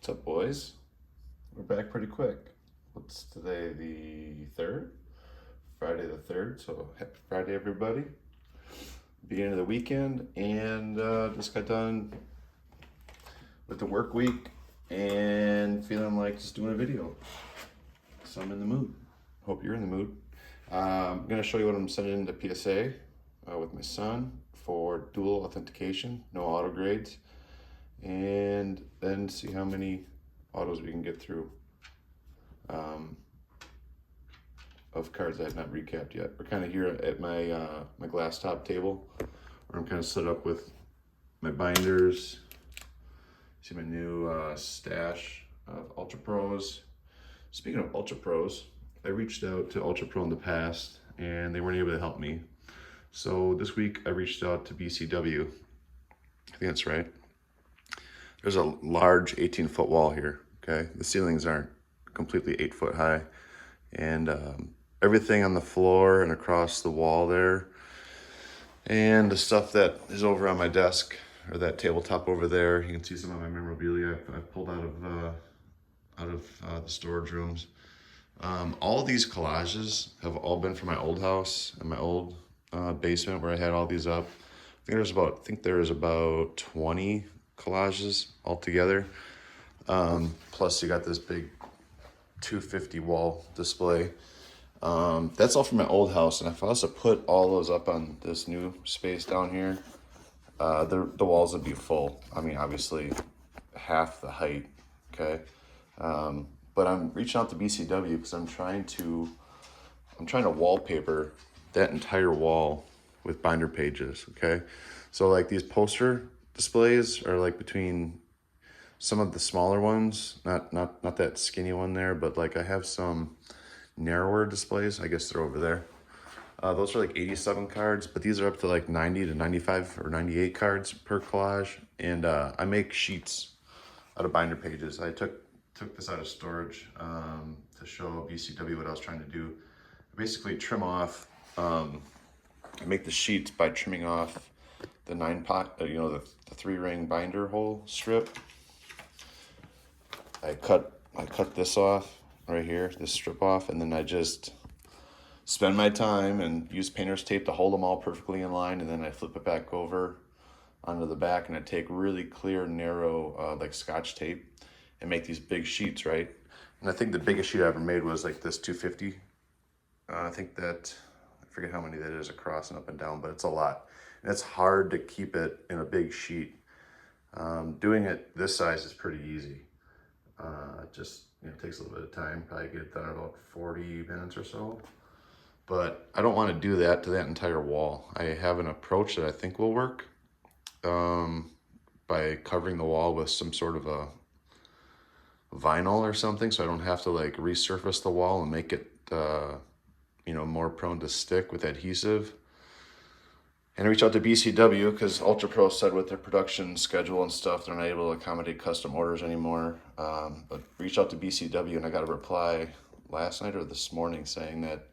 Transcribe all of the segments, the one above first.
What's up, boys? We're back pretty quick. What's today, the 3rd? Friday the 3rd, so happy Friday, everybody. Beginning of the weekend, and just got done with the work week and feeling like just doing a video. So I'm in the mood. Hope you're in the mood. I'm going to show you what I'm sending to PSA with my son for dual authentication, no auto grades, and then see how many autos we can get through of cards I have not recapped yet. We're kind of here at my my glass top table where I'm kind of set up with my binders. See my new stash of Ultra Pros. Speaking of Ultra Pros, I reached out to Ultra Pro in the past and they weren't able to help me. So this week I reached out to BCW. I think that's right. There's a large 18-foot wall here, okay? The ceilings aren't completely 8 foot high. And everything on the floor and across the wall there, and the stuff that is over on my desk, or that tabletop over there, you can see some of my memorabilia I've pulled out of the storage rooms. All of these collages have all been from my old house and my old basement where I had all these up. I think there's about 20 collages altogether. Plus you got this big 250 wall display. That's all from my old house, and if I was to put all those up on this new space down here, the walls would be full. I mean, obviously half the height, okay? But I'm reaching out to BCW because I'm trying to wallpaper that entire wall with binder pages, okay? So like these poster displays are like between some of the smaller ones, not that skinny one there, but like I have some narrower displays. I guess they're over there. Those are like 87 cards, but these are up to like 90 to 95 or 98 cards per collage. And I make sheets out of binder pages. I took this out of storage to show BCW what I was trying to do. I basically trim off, I make the sheets by trimming off the the 3-ring binder hole strip. I cut this off right here, this strip off, and then I just spend my time and use painter's tape to hold them all perfectly in line, and then I flip it back over onto the back, and I take really clear, narrow, like Scotch tape and make these big sheets, right? And I think the biggest sheet I ever made was like this 250. I forget how many that is across and up and down, but it's a lot. And it's hard to keep it in a big sheet. Doing it this size is pretty easy. Just takes a little bit of time. Probably get it done in about 40 minutes or so. But I don't want to do that to that entire wall. I have an approach that I think will work by covering the wall with some sort of a vinyl or something, so I don't have to like resurface the wall and make it more prone to stick with adhesive. And I reached out to BCW because Ultra Pro said with their production schedule and stuff, they're not able to accommodate custom orders anymore. But reached out to BCW and I got a reply last night or this morning saying that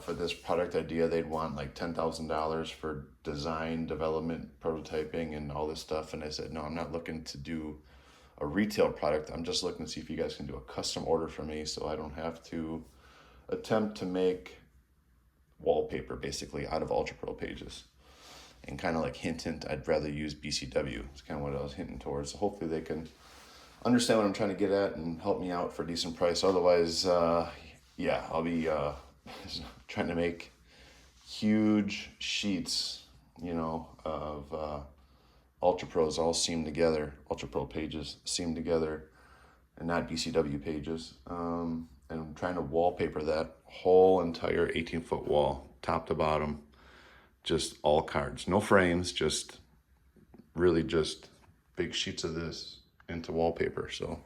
for this product idea, they'd want like $10,000 for design, development, prototyping, and all this stuff. And I said, no, I'm not looking to do a retail product. I'm just looking to see if you guys can do a custom order for me so I don't have to attempt to make wallpaper basically out of Ultra Pro pages. And kind of like hint, I'd rather use BCW. It's kind of what I was hinting towards. So hopefully they can understand what I'm trying to get at and help me out for a decent price. Otherwise, yeah, I'll be trying to make huge sheets, of Ultra Pros all seamed together, Ultra Pro pages seamed together, and not BCW pages. And I'm trying to wallpaper that whole entire 18-foot wall, top to bottom, just all cards, no frames, just big sheets of this into wallpaper. So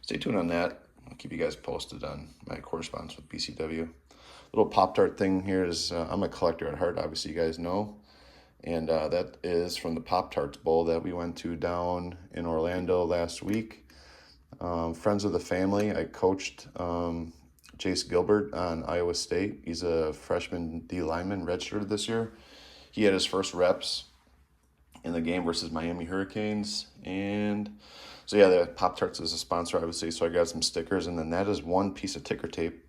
stay tuned on that. I'll keep you guys posted on my correspondence with BCW. Little Pop-Tart thing here is, I'm a collector at heart, obviously you guys know. And that is from the Pop-Tarts Bowl that we went to down in Orlando last week. Friends of the family. I coached Jace Gilbert on Iowa State. He's a freshman D lineman, redshirted this year. He had his first reps in the game versus Miami Hurricanes, and So yeah, the Pop-Tarts is a sponsor, obviously, so I got some stickers, and then that is one piece of ticker tape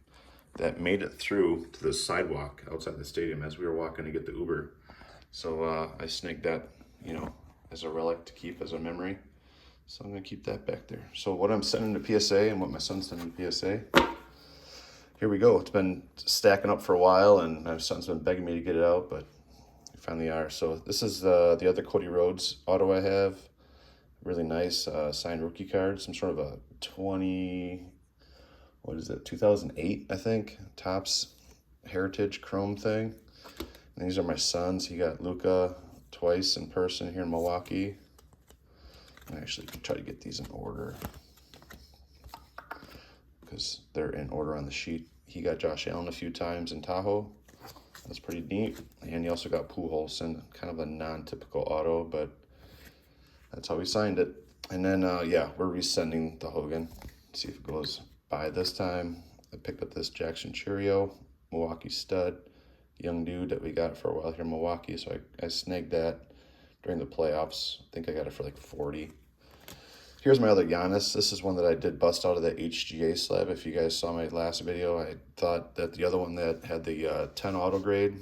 that made it through to the sidewalk outside the stadium as we were walking to get the Uber. So I snagged that, you know, as a relic to keep as a memory. So I'm gonna keep that back there. So what I'm sending to PSA and what my son's sending to PSA, here we go. It's been stacking up for a while, and my son's been begging me to get it out, but we finally are. So this is the other Cody Rhodes auto I have. Really nice signed rookie card. Some sort of a 2008, I think, Topps Heritage Chrome thing. And these are my sons. He got Luka twice in person here in Milwaukee. I actually can try to get these in order because they're in order on the sheet. He got Josh Allen a few times in Tahoe. That's pretty neat. And he also got Pujols, kind of a non-typical auto, but that's how he signed it. And then, yeah, we're resending the Hogan. See if it goes by this time. I picked up this Jackson Churio, Milwaukee stud, young dude that we got for a while here in Milwaukee. So I snagged that during the playoffs. I think I got it for like 40. Here's my other Giannis. This is one that I did bust out of the HGA slab. If you guys saw my last video, I thought that the other one that had the 10 auto grade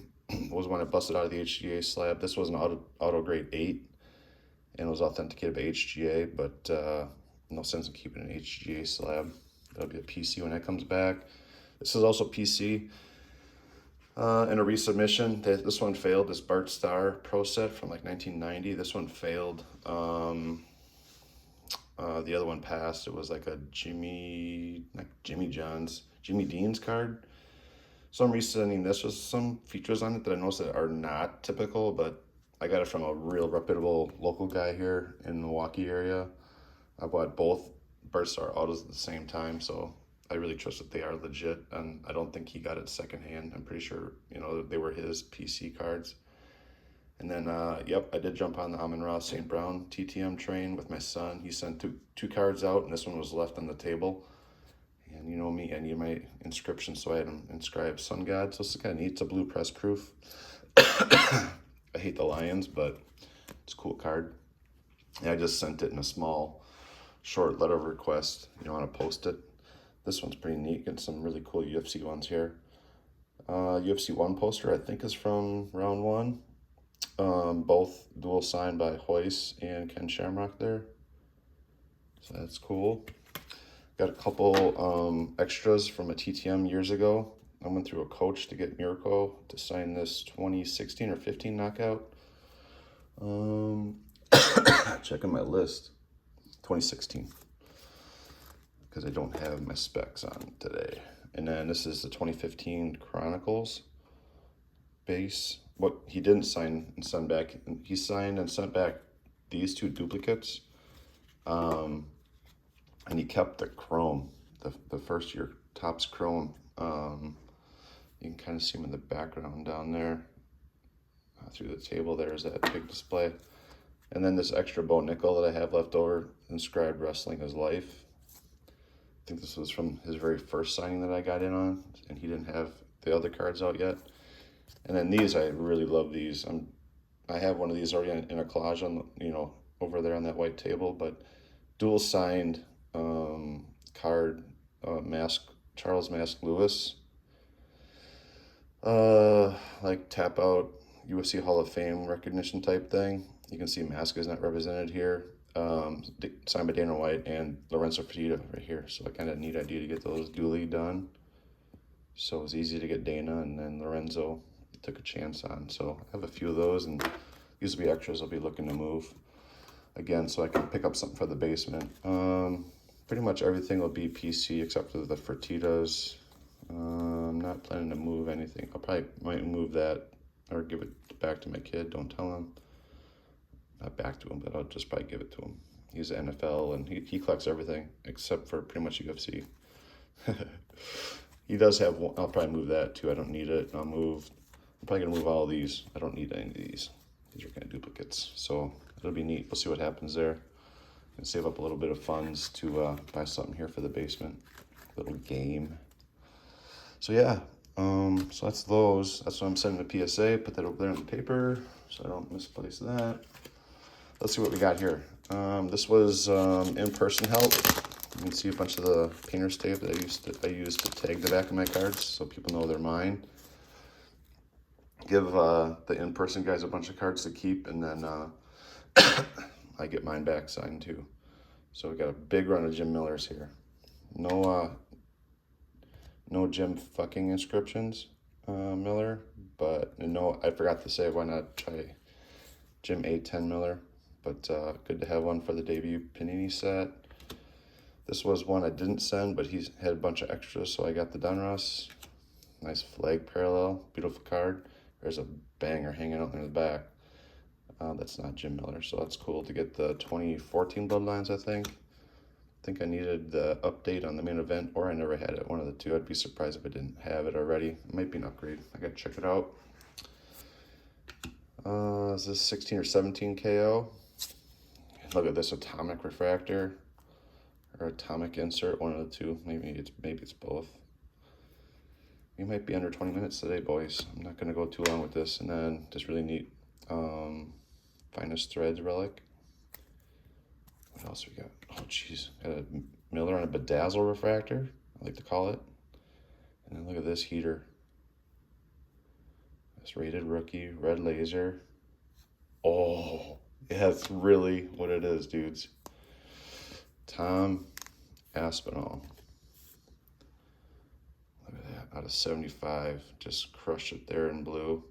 was one I busted out of the HGA slab. This was an auto grade 8, and it was authenticated by HGA, but no sense in keeping an HGA slab. That'll be a PC when that comes back. This is also PC. In a resubmission, this one failed. This Bart Starr Pro Set from like 1990. This one failed. The other one passed. It was like a Jimmy Dean's card. So I'm resending this with some features on it that I noticed that are not typical, but I got it from a real reputable local guy here in the Milwaukee area. I bought both Bart Starr autos at the same time, so I really trust that they are legit, and I don't think he got it secondhand. I'm pretty sure, you know, they were his PC cards. And then, yep, I did jump on the Amon-Ra St. Brown TTM train with my son. He sent two cards out, and this one was left on the table. And you know me, I need my inscription, so I had him inscribe Sun God. So it's kind of neat. It's a blue press proof. I hate the Lions, but it's a cool card. And I just sent it in a small, short letter of request. You know, on a Post-it. This one's pretty neat. Got some really cool UFC ones here. UFC 1 poster, I think, is from round 1. Both dual signed by Hoyce and Ken Shamrock there. So that's cool. Got a couple extras from a TTM years ago. I went through a coach to get Mirko to sign this 2016 or 15 knockout. Checking my list. 2016. Because I don't have my specs on today. And then this is the 2015 Chronicles base. What he didn't sign and send back, he signed and sent back these 2 duplicates. And he kept the chrome, the first year Topps chrome. You can kind of see him in the background down there. Through the table there's that big display. And then this extra Bo Nickel that I have left over, inscribed Wrestling is Life. I think this was from his very first signing that I got in on, and he didn't have the other cards out yet. And then these, I really love these. I have one of these already in a collage on, you know, over there on that white table, but dual signed card, Charles Mask Lewis. Like tap out UFC Hall of Fame recognition type thing. You can see Mask is not represented here. Signed by Dana White and Lorenzo Fertitta right here. So I kind of neat idea to get those duly done. So it was easy to get Dana, and then Lorenzo took a chance on. So I have a few of those, and these will be extras I'll be looking to move again, so I can pick up something for the basement. Pretty much everything will be PC except for the Fertittas. I'm not planning to move anything. I probably might move that or give it back to my kid. Don't tell him. Not back to him, but I'll just probably give it to him. He's an NFL, and he collects everything except for pretty much UFC. He does have one. I'll probably move that too. I don't need it. I'm probably gonna move all of these. I don't need any of these. These are kind of duplicates, so it'll be neat. We'll see what happens there. And save up a little bit of funds to buy something here for the basement. Little game. So yeah, so that's those. That's what I'm sending to PSA. Put that over there on the paper so I don't misplace that. Let's see what we got here. This was in-person help. You can see a bunch of the painter's tape that I used to tag the back of my cards so people know they're mine. Give the in-person guys a bunch of cards to keep, and then I get mine back signed too. So we got a big run of Jim Millers here. No Jim fucking inscriptions, Miller, but no, I forgot to say, why not try Jim A10 Miller? But good to have one for the debut Panini set. This was one I didn't send, but he had a bunch of extras, so I got the Donruss. Nice flag parallel, beautiful card. There's a banger hanging out in the back. That's not Jim Miller, so that's cool to get the 2014 Bloodlines, I think. I think I needed the update on the main event, or I never had it, one of the two. I'd be surprised if I didn't have it already. It might be an upgrade. I gotta check it out. Is this 16 or 17 KO? Look at this atomic refractor or atomic insert, one of the two. Maybe it's both. We might be under 20 minutes today, boys. I'm not gonna go too long with this. And then just really neat Finest Threads relic. What else we got? Oh jeez, got a Miller on a bedazzle refractor, I like to call it. And then look at this heater. This rated rookie, red laser. Oh, yeah, that's really what it is, dudes. Tom Aspinall. Look at that, out of 75. Just crushed it there in blue.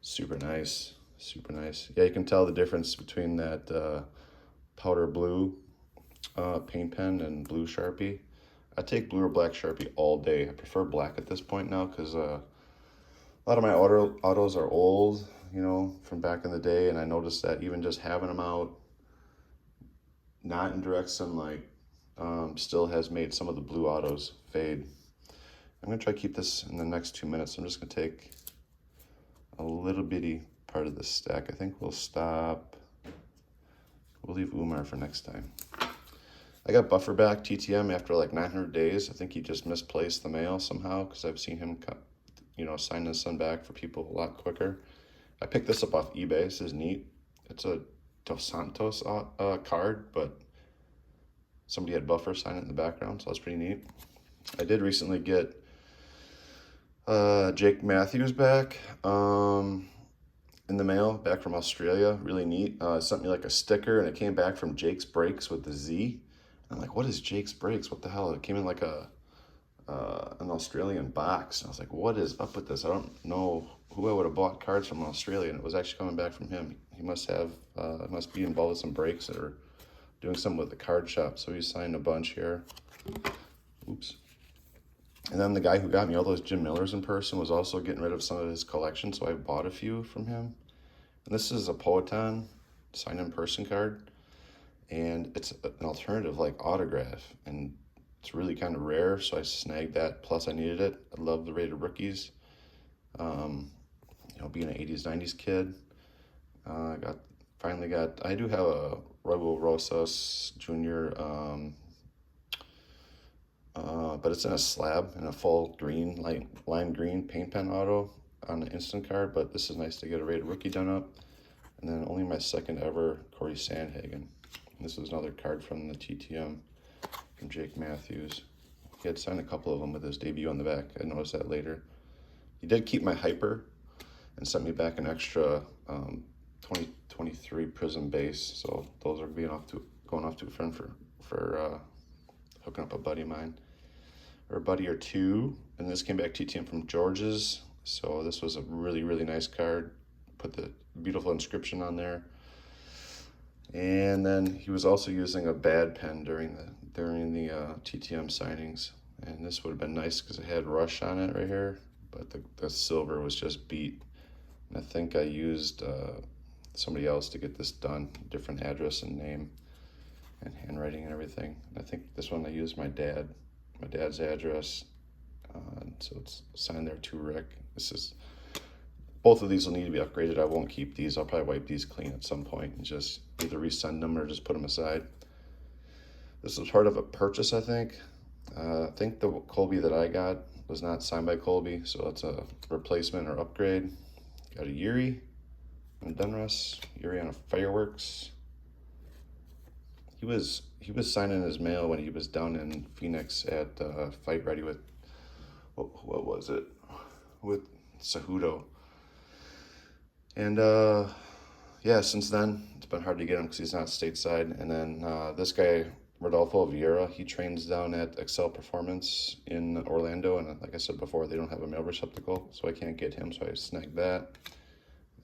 Super nice, super nice. Yeah, you can tell the difference between that powder blue paint pen and blue Sharpie. I take blue or black Sharpie all day. I prefer black at this point now because a lot of my autos are old, you know, from back in the day, and I noticed that even just having them out, not in direct sunlight, still has made some of the blue autos fade. I'm gonna try to keep this in the next 2 minutes. I'm just gonna take a little bitty part of this stack. I think we'll stop. We'll leave Umar for next time. I got Buffer back TTM after like 900 days. I think he just misplaced the mail somehow because I've seen him, you know, sign his son back for people a lot quicker. I picked this up off eBay. This is neat. It's a Dos Santos card, but somebody had Buffer sign it in the background, so that's pretty neat. I did recently get Jake Matthews back in the mail, back from Australia. Really neat. Sent me like a sticker, and it came back from Jake's Breaks with the Z. I'm like, what is Jake's Breaks? What the hell? It came in like an Australian box. And I was like, what is up with this? I don't know who I would have bought cards from Australia, and it was actually coming back from him. He must be involved with some breaks or doing something with the card shop. So he signed a bunch here. Oops. And then the guy who got me all those Jim Millers in person was also getting rid of some of his collection, so I bought a few from him. And this is a Poetan signed in person card. And it's an alternative like autograph, and it's really kind of rare, so I snagged that, plus I needed it. I love the rated rookies. You know, being an 80s, 90s kid, I do have a Raul Rosas Jr., but it's in a slab, in a full green, lime green paint pen auto on the instant card, but this is nice to get a rated rookie done up. And then only my second ever Corey Sandhagen. This is another card from the TTM from Jake Matthews. He had signed a couple of them with his debut on the back. I noticed that later. He did keep my Hyper and sent me back an extra 2023 Prism base. So those are going off to a friend for hooking up a buddy of mine, or a buddy or two. And this came back TTM from George's. So this was a really, really nice card. Put the beautiful inscription on there. And then he was also using a bad pen during the TTM signings, and this would have been nice because it had Rush on it right here, but the silver was just beat. And I think I used somebody else to get this done, different address and name and handwriting and everything. And I think this one I used my dad's address, so it's signed there to Rick. Both of these will need to be upgraded. I won't keep these. I'll probably wipe these clean at some point and just either resend them or just put them aside. This was part of a purchase, I think. I think the Colby that I got was not signed by Colby, so it's a replacement or upgrade. Got a Yuri on a Donruss, Yuri on a Fireworks, he was signing his mail when he was down in Phoenix at Fight Ready with what was it, with Cejudo. And yeah, since then it's been hard to get him because he's not stateside. And then this guy Rodolfo Vieira, he trains down at Excel Performance in Orlando, and like I said before, they don't have a mail receptacle, so I can't get him, so I snagged that.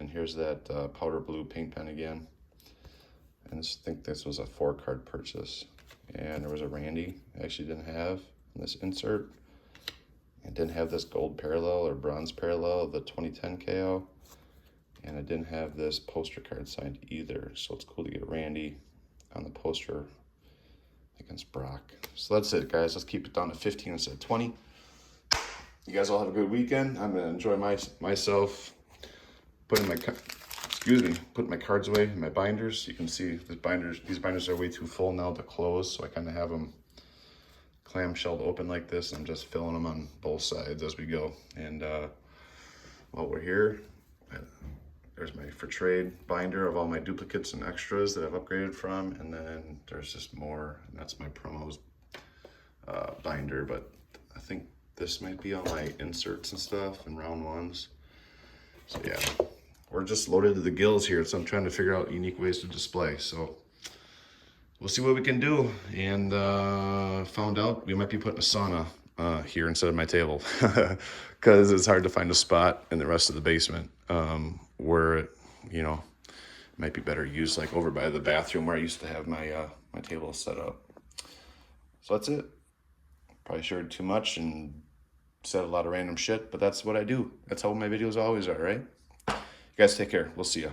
And here's that powder blue paint pen again. And I think this was a 4-card purchase. And there was a Randy I actually didn't have in this insert. I didn't have this gold parallel or bronze parallel of the 2010 KO. And I didn't have this poster card signed either. So it's cool to get Randy on the poster against Brock. So that's it, guys. Let's keep it down to 15 instead of 20. You guys all have a good weekend. I'm going to enjoy myself putting my cards away in my binders. You can see these binders are way too full now to close, so I kind of have them clamshelled open like this. I'm just filling them on both sides as we go. And while we're here, there's my for trade binder of all my duplicates and extras that I've upgraded from, and then there's just more, and that's my promos binder. But I think this might be all my inserts and stuff and round ones. So yeah, we're just loaded to the gills here, so I'm trying to figure out unique ways to display. So we'll see what we can do. And found out we might be putting a sauna here instead of my table because it's hard to find a spot in the rest of the basement where it, might be better used, like over by the bathroom where I used to have my my table set up. So that's it. Probably shared too much and said a lot of random shit, but that's what I do. That's how my videos always are, right? You guys take care. We'll see ya.